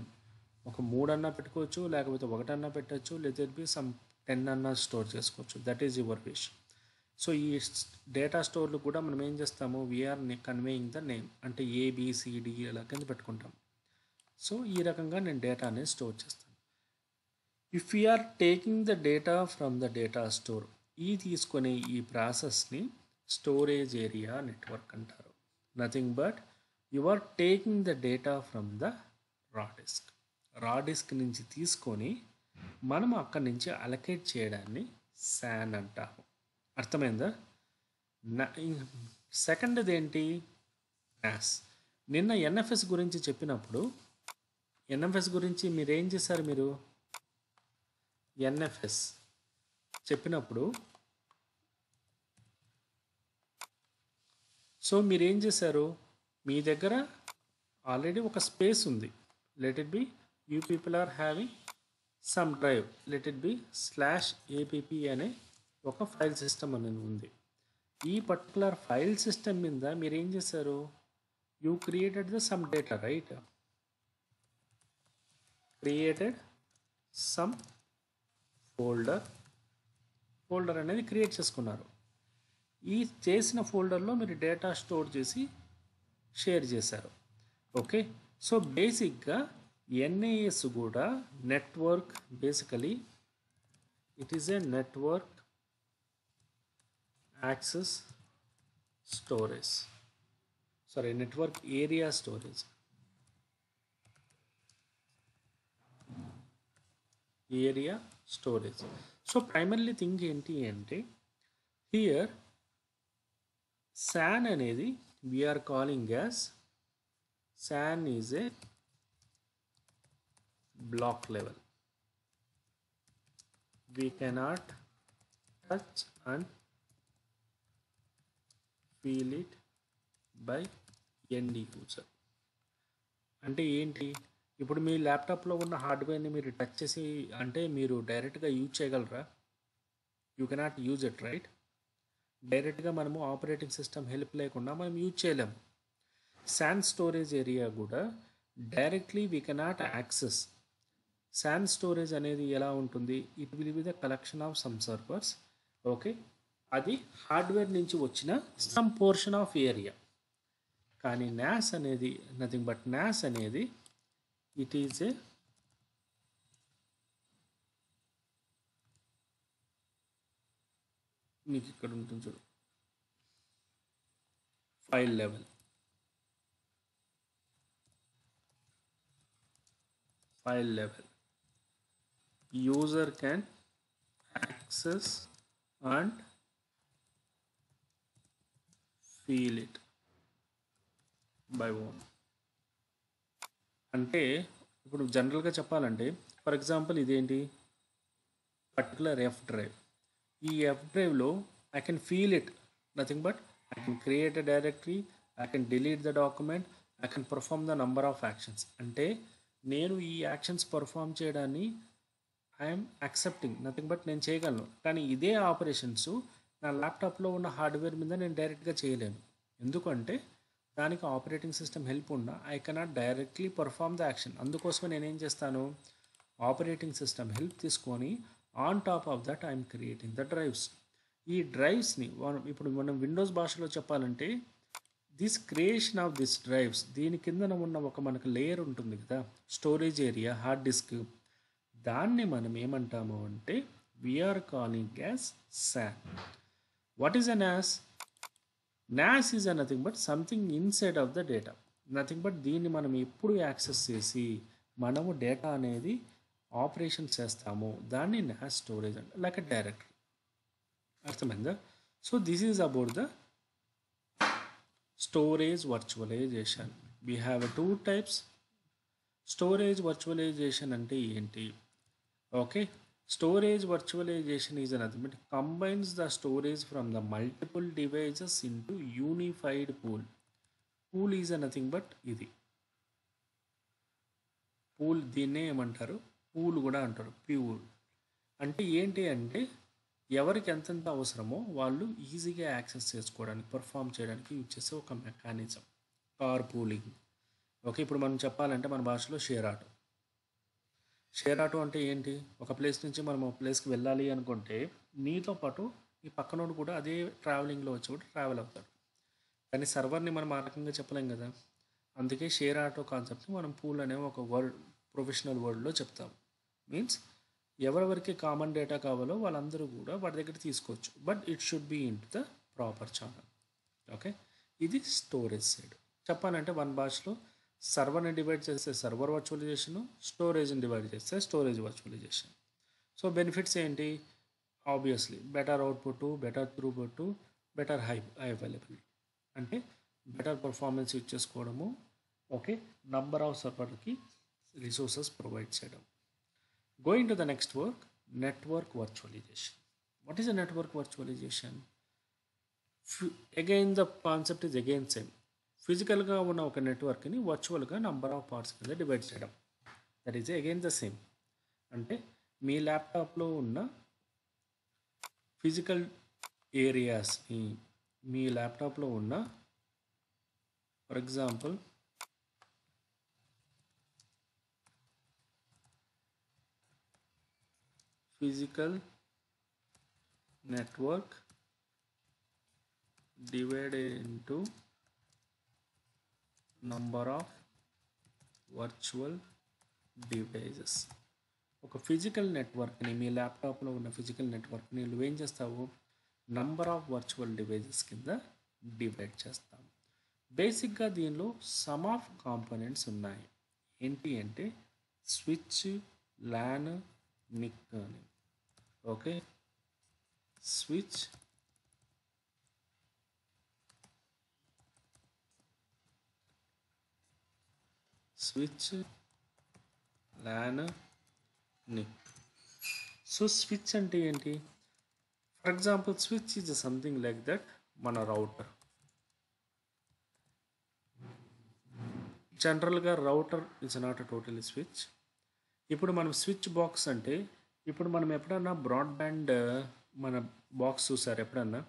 ఒక 3 అన్నా పెట్టుకోవచ్చు, లేకపోతే 1 అన్నా పెట్టచ్చు, లేదా బి సమ్ 10 అన్నా స్టోర్ చేసుకోవచ్చు. That is your wish. So ఈ డేటా స్టోర్లు కూడా మనం ఏం చేస్తాము, వీఆర్ కన్వేయింగ్ ద నేమ్, అంటే ABCD అలా కింద పెట్టుకుంటాం. సో ఈ రకంగా నేను డేటా అనేది స్టోర్ చేస్తాను. If we're taking the data from the data store, ఈ తీసుకునే ఈ ప్రాసెస్ని స్టోరేజ్ ఏరియా నెట్వర్క్ అంటారు. Nothing but you are taking the data from ద రా డిస్క్ నుంచి తీసుకొని మనం అక్కడి నుంచి అలకేట్ చేయడాన్ని SAN అంటాము. అర్థమైందా? సెకండ్ది ఏంటి, NAS. నిన్న NFS గురించి చెప్పినప్పుడు NFS గురించి మీరేం చేశారు, మీరు NFS చెప్పినప్పుడు సో మీరేం చేశారు, మీ దగ్గర ఆల్రెడీ ఒక స్పేస్ ఉంది. Let it be you people are having some drive, let it be /app అనే ఒక ఫైల్ సిస్టమ్ అనేది ఉంది. ఈ పర్టికులర్ ఫైల్ సిస్టమ్ మీద మీరు ఏం చేశారు, you created the some data, right? Created some folder అనేది క్రియేట్ చేసుకున్నారు. ఈ చేసిన ఫోల్డర్లో మీరు డేటా స్టోర్ చేసి షేర్ చేశారు. ఓకే, సో బేసిక్గా NAS కూడా network, basically it is a network access storage, network area storage. So primarily thing ఏంటి అంటే, హియర్ SAN అనేది we're calling as SAN is a block level. We cannot touch and feel it by end user. అంటే ఏంటి, ఇప్పుడు మీ ల్యాప్టాప్లో ఉన్న హార్డ్వేర్ని మీరు touch చేసి అంటే మీరు డైరెక్ట్గా యూజ్ చేయగలరా? You cannot use it, right? డైరెక్ట్గా మనము ఆపరేటింగ్ సిస్టమ్ హెల్ప్ లేకుండా మనం యూజ్ చేయలేము. SAN స్టోరేజ్ ఏరియా కూడా directly we cannot access. SAN storage అనేది ఎలా ఉంటుంది, it will be the collection of some servers. Okay, అది హార్డ్వేర్ నుంచి వచ్చిన సమ్ పోర్షన్ ఆఫ్ ఏరియా. కానీ NAS అనేది నథింగ్ బట్ NAS అనేది ఇట్ ఈజ్ ఏ మీకు ఇక్కడ ఉంటుంది చూడు, file level. User can access and feel it by own. అంటే ఇప్పుడు జనరల్గా చెప్పాలంటే, ఫర్ ఎగ్జాంపుల్ ఇదేంటి, పర్టికులర్ F డ్రైవ్. ఈ F డ్రైవ్లో I can feel it, nothing but I can create a directory, I can delete the document, I can perform the number of actions. అంటే నేను ఈ యాక్షన్స్ పర్ఫామ్ చేయడాన్ని I'm accepting, nothing but నేను చేయగలను. కానీ ఇదే ఆపరేషన్స్ నా ల్యాప్టాప్లో ఉన్న హార్డ్వేర్ మీద నేను డైరెక్ట్గా చేయలేను. ఎందుకంటే దానికి ఆపరేటింగ్ సిస్టమ్ హెల్ప్ ఉన్నా I cannot directly perform the action. అందుకోసమే నేనేం చేస్తాను, ఆపరేటింగ్ సిస్టమ్ హెల్ప్ తీసుకొని on top of that I'm creating the drives. ఈ డ్రైవ్స్ని ఇప్పుడు మనం విండోస్ భాషలో చెప్పాలంటే this creation of this drives, దీని కిందన ఉన్న ఒక మనకు లేయర్ ఉంటుంది కదా, స్టోరేజ్ ఏరియా, హార్డ్ డిస్క్, దాన్ని మనం ఏమంటాము అంటే we are calling as SAN. What is a NAS? NAS is a nothing but something inside of the data. Nothing but దీన్ని మనం ఎప్పుడు యాక్సెస్ చేసి మనము డేటా అనేది ఆపరేషన్ చేస్తాము దాన్ని NAS స్టోరేజ్ అంటే లైక్ ఎ డైరెక్టరీ. అర్థమైందా? So this is about the storage virtualization. We have 2 types. Storage virtualization అంటే ఏంటి? Okay, storage virtualization is nothing but combines the storage from the multiple devices into unified pool. Pool is nothing but ఇది pool, దీన్నే ఏమంటారు? Pool కూడా అంటారు. Pool అంటే ఏంటి అంటే ఎవరికి ఎంతెంత అవసరమో వాళ్ళు ఈజీగా యాక్సెస్ చేసుకోవడానికి, పర్ఫామ్ చేయడానికి యూజ్ చేసే ఒక మెకానిజం కార్ పూలింగ్. ఓకే, ఇప్పుడు మనం చెప్పాలంటే మన భాషలో షేర్ ఆటో. షేర్ ఆటో అంటే ఏంటి? ఒక ప్లేస్ నుంచి మనం ఒక ప్లేస్కి వెళ్ళాలి అనుకుంటే నీతో పాటు ఈ పక్కనోడు కూడా అదే ట్రావెలింగ్లో వచ్చి కూడా ట్రావెల్ అవుతాడు. కానీ సర్వర్ని మనం ఆ రకంగా చెప్పలేం కదా. అందుకే షేర్ ఆటో కాన్సెప్ట్ని మనం పూల్ అనే ఒక వర్డ్, ప్రొఫెషనల్ వర్డ్లో చెప్తాం. మీన్స్ ఎవరెవరికి కామన్ డేటా కావాలో వాళ్ళందరూ కూడా వాటి దగ్గర తీసుకోవచ్చు. But it should be in to the proper channel. Okay, ఇది స్టోరేజ్ సైడ్. చెప్పాలంటే వన్ భాషలో సర్వర్ని డివైడ్ చేస్తే సర్వర్ వర్చువలైజేషన్, స్టోరేజ్ని డివైడ్ చేస్తే స్టోరేజ్ వర్చువలైజేషన్. సో బెనిఫిట్స్ ఏంటి? Obviously better output, better throughput, better high availability, అంటే బెటర్ పర్ఫార్మెన్స్ యూజ్ చేసుకోవడము. ఓకే, నంబర్ ఆఫ్ సర్వర్కి రిసోర్సెస్ ప్రొవైడ్ చేయడం. Going to the next work, network virtualization. What is a network virtualization? Again the concept is again same. ఫిజికల్గా ఉన్న ఒక నెట్వర్క్ని వర్చువల్గా number of parts కింద డివైడ్ చేయడం. That is again the same. అంటే మీ ల్యాప్టాప్లో ఉన్న ఫిజికల్ ఏరియాస్ని, మీ ల్యాప్టాప్లో ఉన్న for example physical network divided into number of virtual devices. ఒక ఫిజికల్ నెట్వర్క్ని, మీ ల్యాప్టాప్లో ఉన్న ఫిజికల్ నెట్వర్క్ని నువ్వేం చేస్తావు? నంబర్ ఆఫ్ వర్చువల్ డివైజెస్ కింద డివైడ్ చేస్తాం. బేసిక్గా దీనిలో సమ్ ఆఫ్ కాంపోనెంట్స్ ఉన్నాయి. ఏంటి అంటే స్విచ్, ల్యాన్, నిక్ అని. Okay, switch, LAN, NIC. So switch అంటే ఏంటి? For example switch is something like that మన రౌటర్. జనరల్గా router is not a totally switch. ఇప్పుడు మనం స్విచ్ బాక్స్ అంటే, ఇప్పుడు మనం ఎప్పుడన్నా బ్రాడ్బ్యాండ్ మన బాక్స్ చూసారు ఎప్పుడన్నా?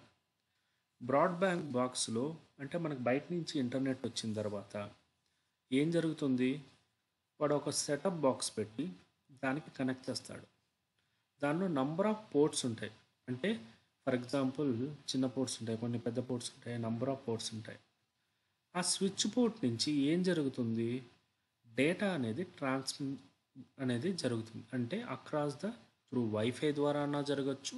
బ్రాడ్బ్యాండ్ బాక్స్లో అంటే మనకు బయట నుంచి ఇంటర్నెట్ వచ్చిన తర్వాత ఏం జరుగుతుంది? వాడు ఒక సెటప్ బాక్స్ పెట్టి దానికి కనెక్ట్ చేస్తాడు. దానిలో నంబర్ ఆఫ్ పోర్ట్స్ ఉంటాయి. అంటే ఫర్ ఎగ్జాంపుల్ చిన్న పోర్ట్స్ ఉంటాయి, కొన్ని పెద్ద పోర్ట్స్ ఉంటాయి, నంబర్ ఆఫ్ పోర్ట్స్ ఉంటాయి. ఆ స్విచ్ పోర్ట్ నుంచి ఏం జరుగుతుంది? డేటా అనేది అనేది జరుగుతుంది. అంటే అక్రాస్ ద త్రూ వైఫై ద్వారా అన్నా జరగచ్చు,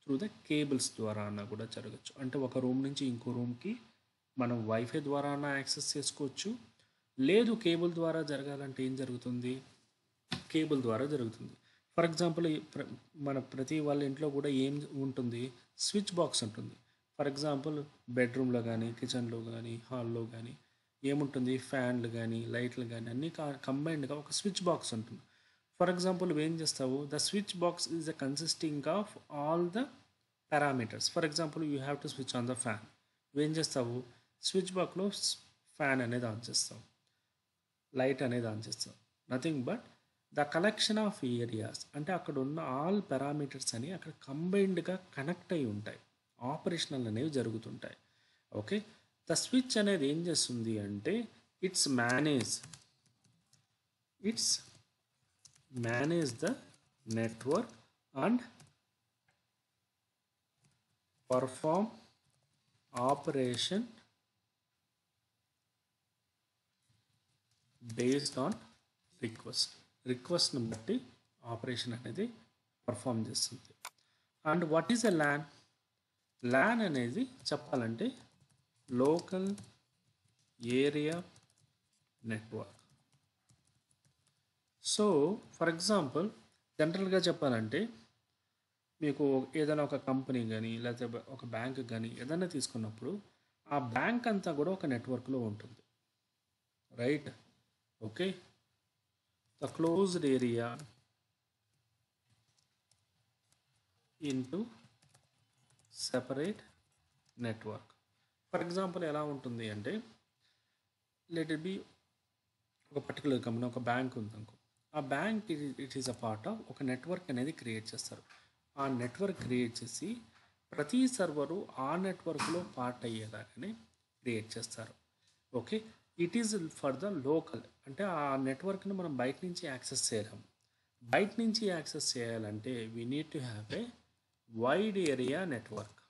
త్రూ ద కేబుల్స్ ద్వారా అన్నా కూడా జరగచ్చు. అంటే ఒక రూమ్ నుంచి ఇంకో రూమ్కి మనం వైఫై ద్వారా అన్నా యాక్సెస్ చేసుకోవచ్చు. లేదు కేబుల్ ద్వారా జరగాలంటే ఏం జరుగుతుంది? కేబుల్ ద్వారా జరుగుతుంది. ఫర్ ఎగ్జాంపుల్ మన ప్రతి వాళ్ళ ఇంట్లో కూడా ఏం ఉంటుంది? స్విచ్ బాక్స్ ఉంటుంది. ఫర్ ఎగ్జాంపుల్ బెడ్రూమ్లో కానీ, కిచెన్లో కానీ, హాల్లో కానీ ఏముంటుంది? ఫ్యాన్లు కానీ, లైట్లు కానీ అన్నీ కంబైన్డ్గా ఒక స్విచ్ బాక్స్ ఉంటుంది. ఫర్ ఎగ్జాంపుల్ ఏం చేస్తావు? The switch box is the consisting of all the parameters. For example you have to switch on the fan. ఏం చేస్తావు? స్విచ్ బాక్స్లో ఫ్యాన్ అనేది ఆన్ చేస్తావు, లైట్ అనేది ఆన్ చేస్తావు. Nothing but the collection of areas, అంటే అక్కడ ఉన్న ఆల్ పారామీటర్స్ అని అక్కడ కంబైన్డ్గా కనెక్ట్ అయి ఉంటాయి, ఆపరేషనల్ అనేవి జరుగుతుంటాయి. ఓకే, ద స్విచ్ అనేది ఏం చేస్తుంది అంటే it's manage the network and perform operation based on రిక్వెస్ట్ని బట్టి ఆపరేషన్ అనేది పర్ఫామ్ చేస్తుంది. And what is a LAN? LAN అనేది చెప్పాలంటే local area network. So for example జనరల్గా చెప్పాలంటే మీకు ఏదైనా ఒక కంపెనీ కానీ లేకపోతే ఒక బ్యాంక్ కానీ ఏదైనా తీసుకున్నప్పుడు ఆ బ్యాంక్ అంతా కూడా ఒక నెట్వర్క్లో ఉంటుంది, right? Okay, the closed area into separate network. For example ఎలా ఉంటుంది అంటే, లెట్ ఇట్ బి ఒక పర్టికులర్ కంపెనీ, ఒక బ్యాంక్ ఉంది అనుకో. ఆ bank it is a part of ఒక నెట్వర్క్ అనేది క్రియేట్ చేస్తారు. ఆ నెట్వర్క్ క్రియేట్ చేసి ప్రతి సర్వరు ఆ నెట్వర్క్లో పార్ట్ అయ్యేలాగానే క్రియేట్ చేస్తారు. Okay, it is for the local, అంటే ఆ నెట్వర్క్ని మనం బయట నుంచి యాక్సెస్ చేయలేము. బయట నుంచి యాక్సెస్ చేయాలంటే we need to have a wide area network.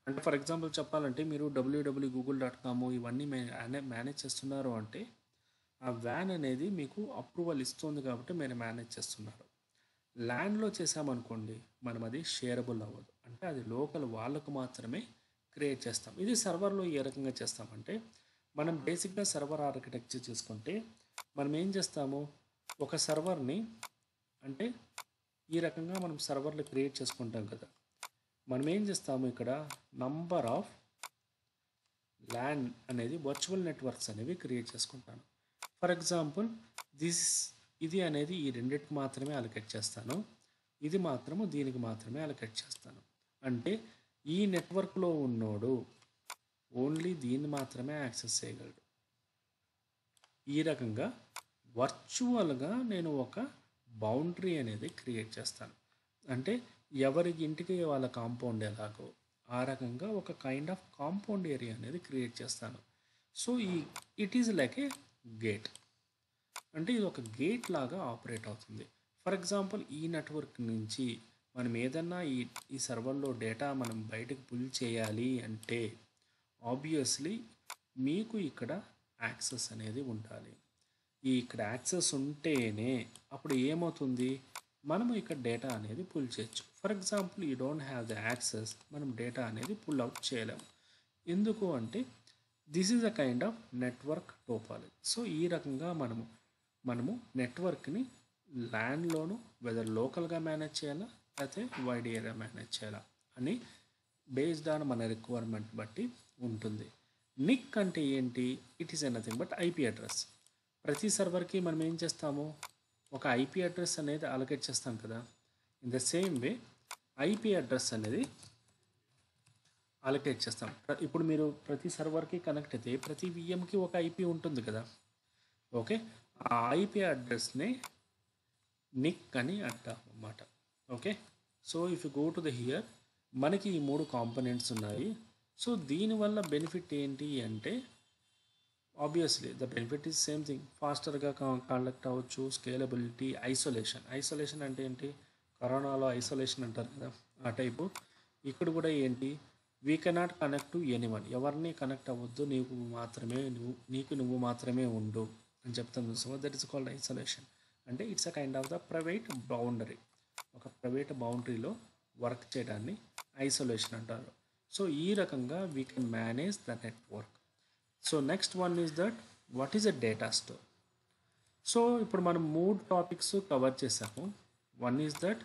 అంటే ఫర్ ఎగ్జాంపుల్ చెప్పాలంటే మీరు www.google.com ఇవన్నీ మేనేజ్ చేస్తున్నారు అంటే ఆ వ్యాన్ అనేది మీకు అప్రూవల్ ఇస్తుంది కాబట్టి మీరు మేనేజ్ చేస్తున్నారు. ల్యాండ్లో చేసామనుకోండి మనం అది షేరబుల్ అవ్వదు, అంటే అది లోకల్ వాళ్ళకు మాత్రమే క్రియేట్ చేస్తాం. ఇది సర్వర్లో ఏ రకంగా చేస్తామంటే, మనం బేసిక్గా సర్వర్ ఆర్కిటెక్చర్ చేసుకుంటే మనం ఏం చేస్తాము, ఒక సర్వర్ని అంటే ఈ రకంగా మనం సర్వర్లు క్రియేట్ చేసుకుంటాం కదా. మనం ఏం చేస్తాము ఇక్కడ నంబర్ ఆఫ్ ల్యాండ్ అనేది వర్చువల్ నెట్వర్క్స్ అనేవి క్రియేట్ చేసుకుంటాను. ఫర్ ఎగ్జాంపుల్ ఇది అనేది ఈ రెండింటికి మాత్రమే అలొకేట్ చేస్తాను, ఇది మాత్రము దీనికి మాత్రమే అలొకేట్ చేస్తాను. అంటే ఈ నెట్వర్క్లో ఉన్నోడు ఓన్లీ దీన్ని మాత్రమే యాక్సెస్ చేయగలడు. ఈ రకంగా వర్చువల్గా నేను ఒక బౌండరీ అనేది క్రియేట్ చేస్తాను. అంటే ఎవరికి ఇంటికి వాళ్ళ కాంపౌండ్ ఎలాగో ఆ రకంగా ఒక కైండ్ ఆఫ్ కాంపౌండ్ ఏరియా అనేది క్రియేట్ చేస్తాను. So it is like A gate, అంటే ఇది ఒక గేట్ లాగా ఆపరేట్ అవుతుంది. ఫర్ ఎగ్జాంపుల్ ఈ నెట్వర్క్ నుంచి మనం ఏదన్నా ఈ సర్వర్లో డేటా మనం బయటకు పుల్ చేయాలి అంటే ఆబ్వియస్లీ మీకు ఇక్కడ యాక్సెస్ అనేది ఉండాలి. ఇక్కడ యాక్సెస్ ఉంటేనే అప్పుడు ఏమవుతుంది, మనము ఇక్కడ డేటా అనేది పుల్ చేయొచ్చు. For example you don't have the access, మనం డేటా అనేది పుల్ అవుట్ చేయలేము. ఎందుకు అంటే this is a kind of network topology. So ఈ రకంగా మనము నెట్వర్క్ని ల్యాండ్లోను వెదర్ లోకల్గా మేనేజ్ చేయాలా లేకపోతే వైడ్ ఏరియా మేనేజ్ చేయాలా అని బేస్డ్ ఆన్ మన రిక్వైర్మెంట్ బట్టి ఉంటుంది. నిక్ అంటే ఏంటి? It is anything but IP address. ప్రతి సర్వర్కి మనం ఏం చేస్తాము, ఒక ఐపీ అడ్రస్ అనేది అలొకేట్ చేస్తాం కదా. In the same way IP address అనేది అలొకేట్ చేస్తాం. ఇప్పుడు మీరు ప్రతి సర్వర్కి కనెక్ట్ అయితే ప్రతి విఎంకి ఒక ఐపీ ఉంటుంది కదా. ఓకే, ఆ ఐపీ అడ్రస్ని నిక్ అని అంటాం అన్నమాట. Okay, so if you go to the here మనకి ఈ 3 కాంపోనెంట్స్ ఉన్నాయి. సో దీనివల్ల బెనిఫిట్ ఏంటి అంటే obviously the benefit is same thing, ఫాస్టర్గా కండక్ట్ అవ్వచ్చు, స్కేలబిలిటీ, ఐసోలేషన్ అంటే ఏంటి, కరోనాలో ఐసోలేషన్ అంటారు కదా ఆ టైపు. ఇక్కడ కూడా ఏంటి, we cannot connect to anyone, ఎవరిని కనెక్ట్ అవ్వద్దు, నువ్వు మాత్రమే ఉండు అని చెప్తాను. So that is called isolation. అంటే it's a kind of the private boundary, ఒక ప్రైవేట్ బౌండరీలో వర్క్ చేయడాన్ని ఐసోలేషన్ అంటారు. సో ఈ రకంగా we can manage the network. So next one is that what is a data store. So ఇప్పుడు మనం 3 topics cover చేసాము. One is that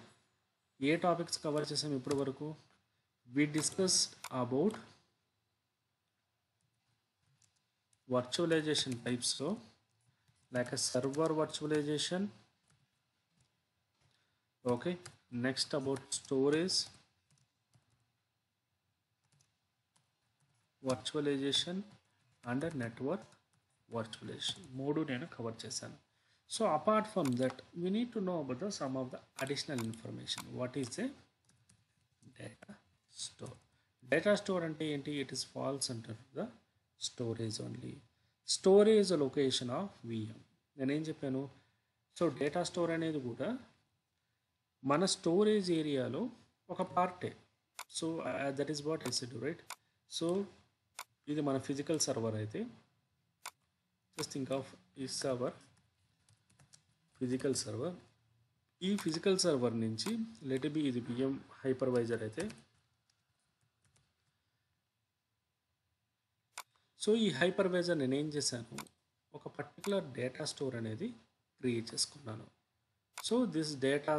a topics cover చేసాము ఇప్పటి వరకు, we discussed about virtualization types, so like a server virtualization. Okay, next about storage virtualization and network virtualization. మూడు నేను cover చేశాను. So apart from that we need to know about some of the additional information. What is a data store? Data store అంటే ఏంటి? It is false అంటారు the storage only. Storage location of VM. నేనేం చెప్పాను? So data store అనేది కూడా మన storage ఏరియాలో ఒక పార్టే. So that is what I said, right? So ఇది మన ఫిజికల్ సర్వర్ అయితే జస్ట్ థింక్ ఆఫ్ ఈ సర్వర్, ఫిజికల్ సర్వర్. ఈ ఫిజికల్ సర్వర్ నుంచి లెట్ బి ఇది విఎం హైపర్వైజర్ అయితే, సో ఈ హైపర్వైజర్ నేను ఏం చేశాను, ఒక పర్టికులర్ డేటా స్టోర్ అనేది క్రియేట్ చేసుకున్నాను. So this data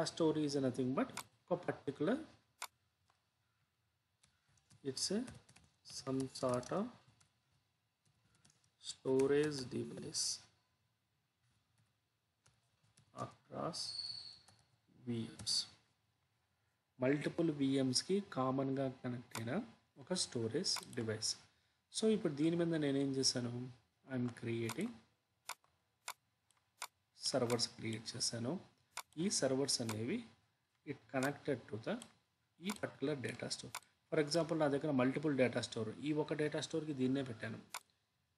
store is nothing but ఒక particular, it's a some sort of storage device across VMs. Multiple విఎమ్స్కి కామన్గా కనెక్ట్ అయిన ఒక స్టోరేజ్ డివైస్. సో ఇప్పుడు దీని మీద నేనేం చేశాను, ఐఎమ్ క్రియేటింగ్ సర్వర్స్ క్రియేట్ చేశాను. ఈ సర్వర్స్ అనేవి ఇట్ కనెక్టెడ్ టు ద ఈ particular data store. For example నా దగ్గర మల్టిపుల్ డేటా స్టోర్, ఈ ఒక డేటా స్టోర్కి దీన్నే పెట్టాను,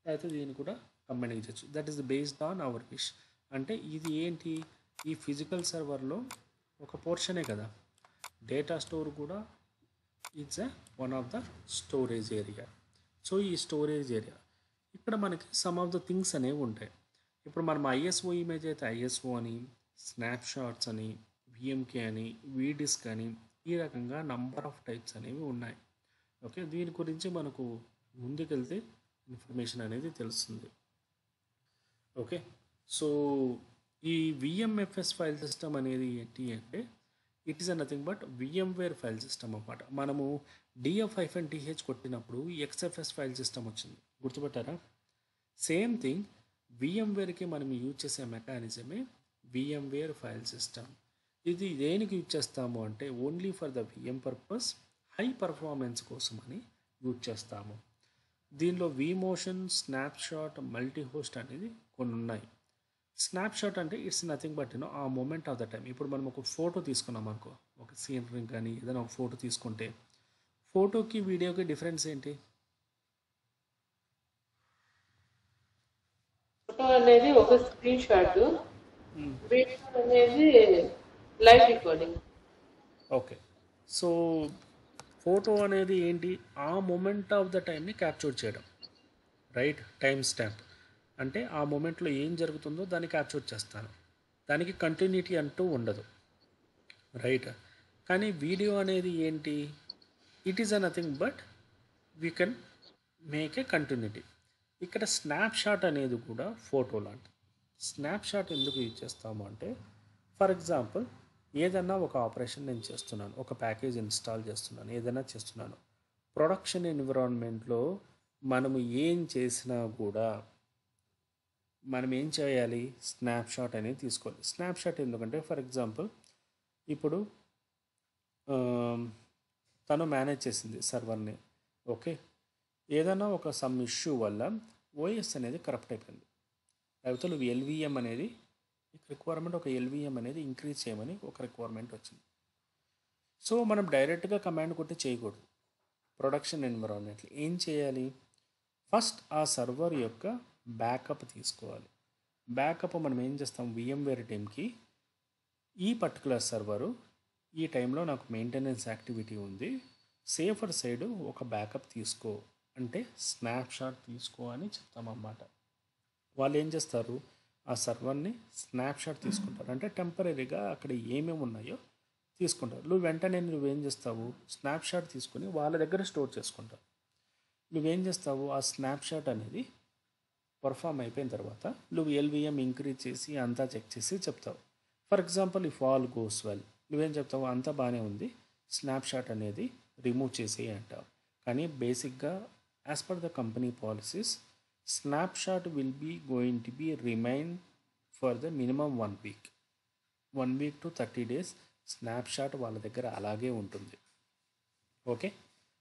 అయితే దీన్ని కూడా కంబైన్ చేయొచ్చు. That is based on our wish. అంటే ఇది ఏంటి, ఈ ఫిజికల్ సర్వర్లో ఒక పోర్షనే కదా, డేటా స్టోర్ కూడా it's one of the storage area. So ఈ స్టోరేజ్ ఏరియా ఇక్కడ మనకి సమ్ ఆఫ్ ద థింగ్స్ అనేవి ఉంటాయి. ఇప్పుడు మనం ఐఎస్ఓ ఇమేజ్ అయితే ఐఎస్ఓ అని, స్నాప్షాట్స్ అని, విఎంకే అని, వీడిస్క్ అని, ఈ రకంగా నంబర్ ఆఫ్ టైప్స్ అనేవి ఉన్నాయి. ఓకే, దీని గురించి మనకు ముందుకెళ్తే ఇన్ఫర్మేషన్ అనేది తెలుస్తుంది. ఓకే, సో ఈ విఎంఎఫ్ఎస్ ఫైల్ సిస్టమ్ అనేది ఏంటి అంటే, it is nothing but VMware file system అన్నమాట. మనము DF-TH కొట్టినప్పుడు XFS ఫైల్ సిస్టమ్ వచ్చింది, గుర్తుపెట్టారా? సేమ్ థింగ్ విఎంవేర్కి మనం యూజ్ చేసే మెకానిజమే విఎంవేర్ ఫైల్ సిస్టమ్. ఇది దేనికి యూజ్ చేస్తాము అంటే only for the VM purpose, high performance కోసం అని యూజ్ చేస్తాము. దీనిలో విమోషన్, స్నాప్షాట్, మల్టీ హోస్ట్ అనేది కొన్ని ఉన్నాయి. స్నాప్షాట్ అంటే ఇట్స్ నథింగ్ బట్ ఆ మూమెంట్ ఆఫ్ ద టైం. ఇప్పుడు మనం ఒక ఫోటో తీసుకున్నాం అనుకో, ఒక సీనరీ కానీ ఏదైనా ఒక ఫోటో తీసుకుంటే, ఫోటోకి వీడియోకి డిఫరెన్స్ ఏంటి? ఫోటో అనేది ఒక స్క్రీన్ షాట్, వీడియో అనేది live recording. Okay, so photo అనేది ఏంటి, ఆ మూమెంట్ ఆఫ్ ద టైంని క్యాప్చర్ చేయడం, రైట్? టైం స్టాంప్ అంటే ఆ మూమెంట్లో ఏం జరుగుతుందో దాన్ని క్యాప్చర్ చేస్తాను, దానికి కంటిన్యూటీ అంటూ ఉండదు, రైట్? కానీ వీడియో అనేది ఏంటి, it is nothing but we can make a continuity. ఇక్కడ స్నాప్షాట్ అనేది కూడా ఫోటో లాంటిది. స్నాప్షాట్ ఎందుకు యూజ్ చేస్తాము అంటే, ఫర్ ఎగ్జాంపుల్ ఏదన్నా ఒక ఆపరేషన్ నేను చేస్తున్నాను, ఒక ప్యాకేజ్ ఇన్స్టాల్ చేస్తున్నాను, ఏదైనా చేస్తున్నాను, ప్రొడక్షన్ ఎన్విరాన్మెంట్లో మనము ఏం చేసినా కూడా మనం ఏం చేయాలి, స్నాప్షాట్ అనేది తీసుకోవాలి. స్నాప్షాట్ ఎందుకంటే, ఫర్ ఎగ్జాంపుల్ ఇప్పుడు తను మేనేజ్ చేసింది సర్వర్ని, ఓకే, ఏదైనా ఒక సమ్ ఇష్యూ వల్ల ఓఎస్ అనేది కరప్ట్ అయిపోయింది, లేకపోతే నువ్వు ఎల్విఎం అనేది రిక్వైర్మెంట్, ఒక ఎల్విఎం అనేది ఇంక్రీజ్ చేయమని ఒక రిక్వైర్మెంట్ వచ్చింది. సో మనం డైరెక్ట్గా కమాండ్ కొట్టి చేయకూడదు. ప్రొడక్షన్ ఎన్విరాన్మెంట్లో ఏం చేయాలి, ఫస్ట్ ఆ సర్వర్ యొక్క బ్యాకప్ తీసుకోవాలి. బ్యాకప్ మనం ఏం చేస్తాం, విఎంవేర్ టీమ్కి ఈ పర్టికులర్ సర్వరు ఈ టైంలో నాకు మెయింటెనెన్స్ యాక్టివిటీ ఉంది, సేఫర్ సైడ్ ఒక బ్యాకప్ తీసుకో అంటే స్నాప్షాట్ తీసుకో అని చెప్తామన్నమాట. వాళ్ళు ఏం చేస్తారు, ఆ సర్వర్ని స్నాప్షాట్ తీసుకుంటారు, అంటే టెంపరీగా అక్కడ ఏమేమి ఉన్నాయో తీసుకుంటారు. నువ్వేం చేస్తావు, స్నాప్షాట్ తీసుకుని వాళ్ళ దగ్గర స్టోర్ చేసుకుంటావు. నువ్వేం చేస్తావు, ఆ స్నాప్షాట్ అనేది పర్ఫామ్ అయిపోయిన తర్వాత నువ్వు ఎల్విఎం ఇంక్రీజ్ చేసి అంతా చెక్ చేసి చెప్తావు. For example if all goes well, నువ్వేం చెప్తావు, అంతా బాగానే ఉంది, స్నాప్షాట్ అనేది రిమూవ్ చేసేయి అంటావు. కానీ బేసిక్గా as per the company policies, snapshot will be going to be remain for the minimum 1 week, 1 week to 30 days snapshot వాళ్ళ దగ్గర అలాగే ఉంటుంది. Okay,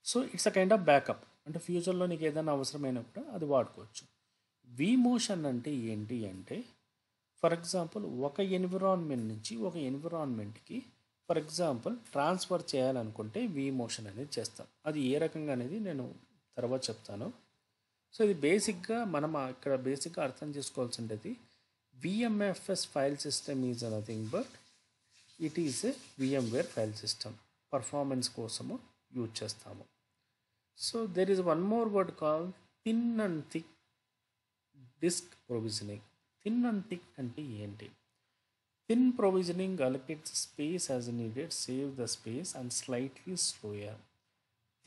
so it's a kind of backup, అంటే ఫ్యూచర్లో నీకు ఏదైనా అవసరమైనప్పుడు అది వాడుకోవచ్చు. విమోషన్ అంటే ఏంటి అంటే, ఫర్ ఎగ్జాంపుల్ ఒక ఎన్విరాన్మెంట్ నుంచి ఒక ఎన్విరాన్మెంట్కి ఫర్ ఎగ్జాంపుల్ ట్రాన్స్ఫర్ చేయాలనుకుంటే విమోషన్ అనేది చేస్తాం. అది ఏ రకంగా అనేది నేను తర్వాత చెప్తాను. సో ఇది బేసిక్గా మనం ఇక్కడ బేసిక్గా అర్థం చేసుకోవాల్సింది, VMFS file system is nothing but it is a VMware file system, performance కోసము యూజ్ చేస్తాము. So there is one more word call thin and thick disk provisioning. Thin and thick అంటే ఏంటి? Thin provisioning allocates space as needed, save the space and slightly slower.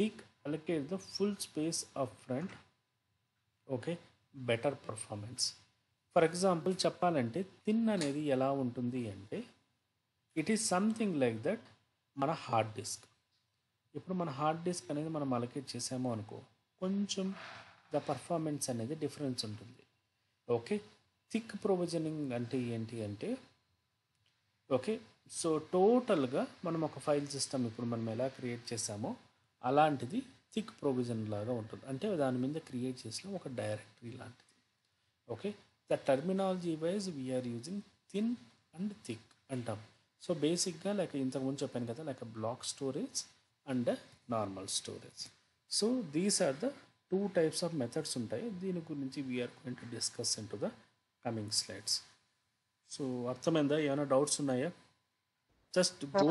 Thick allocate the full space up front. Okay, better performance. For example చెప్పాలంటే thin అనేది ఎలా ఉంటుంది అంటే it is something like that మన hard disk. ఇప్పుడు మన hard disk అనేది మనం అలొకేట్ చేసామో అనుకో, కొంచెం ద పర్ఫార్మెన్స్ అనేది డిఫరెన్స్ ఉంటుంది. ఓకే, థిక్ ప్రొవిజనింగ్ అంటే ఏంటి అంటే ఓకే, సో టోటల్గా మనం ఒక ఫైల్ సిస్టమ్ ఇప్పుడు మనం ఎలా క్రియేట్ చేసామో అలాంటిది థిక్ ప్రొవిజన్ లాగా ఉంటుంది. అంటే దాని మీద క్రియేట్ చేసిన ఒక డైరెక్టరీ లాంటిది. Okay, the terminology wise we're using thin and thick అంటాం. సో బేసిక్గా లైక్ ఇంతకుముందు చెప్పాను కదా, like block storage and normal storage. So these are the two types of methods ఉంటాయి. దీని గురించి we're going to discuss in to the coming slides. So అర్థమైందా? ఏమైనా డౌట్స్ ఉన్నాయా? Just go